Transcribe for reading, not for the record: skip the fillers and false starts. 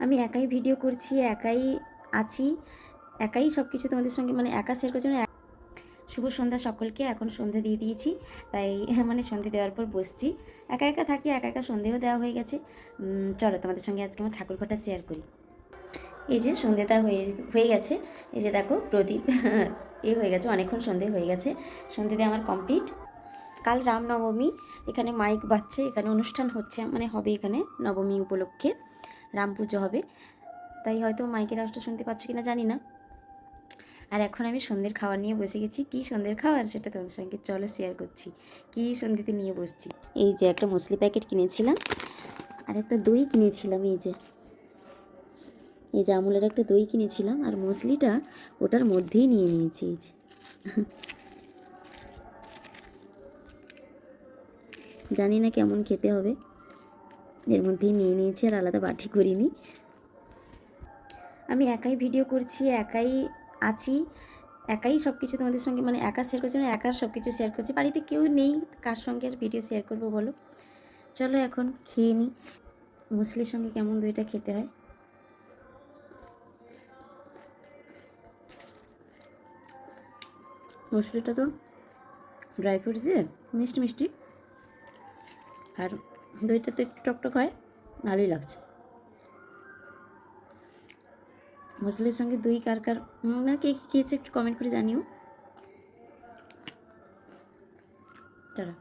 আমি একাই ভিডিও করছি, একাই আছি, একাই সব কিছু তোমাদের সঙ্গে মানে একা শেয়ার করছি। মানে শুভ সন্ধ্যা সকলকে। এখন সন্ধে দিয়ে দিয়েছি, তাই মানে সন্ধে দেওয়ার পর বসছি। একা একা থাকি, একা একা সন্ধেও দেওয়া হয়ে গেছে। চলো তোমাদের সঙ্গে আজকে আমার ঠাকুর ঘরটা শেয়ার করি। এই যে সন্ধেটা হয়ে গেছে, এই যে দেখো প্রদীপ এই হয়ে গেছে, অনেকক্ষণ সন্ধে হয়ে গেছে, সন্ধে দিয়ে আমার কমপ্লিট। কাল রামনবমী, এখানে মাইক বাজছে, এখানে অনুষ্ঠান হচ্ছে, মানে হবে এখানে নবমী উপলক্ষে রাম পুজো হবে, তাই হয়তো মাইকের আওয়াজটা শুনতে পাচ্ছ কিনা জানি না। আর এখন আমি সন্ধ্যের খাবার নিয়ে বসে গেছি। কী সন্ধ্যের খাবার সেটা তোমাদের সঙ্গে চলো শেয়ার করছি, কী সন্ধ্যেতে নিয়ে বসছি। এই যে একটা মুসলি প্যাকেট কিনেছিলাম, আর একটা দই কিনেছিলাম। এই যে আমুলের একটা দই কিনেছিলাম, আর মুসলিটা ওটার মধ্যেই নিয়ে নিয়েছি। এই যে জানি না কেমন খেতে হবে, এর মধ্যেই নিয়ে নিয়েছি, আর আলাদা বাটি করিনি। আমি একাই ভিডিও করছি, একাই আছি, একাই সব কিছু তোমাদের সঙ্গে মানে একা শেয়ার করছি, মানে একা সব কিছু শেয়ার করছি। বাড়িতে কেউ নেই, কার সঙ্গে আর ভিডিও শেয়ার করবো বলো। চলো এখন খেয়ে নিই। মুসলির সঙ্গে কেমন দইটা খেতে হয়। মুসলিটা তো ড্রাই ফ্রুট দিয়ে মিষ্টি মিষ্টি, আর দইটা তো একটু টকটক হয়, ভালোই লাগছে। মুসলির সঙ্গে দই কার কার না কে খেয়েছে একটু কমেন্ট করে জানিও। টাটা।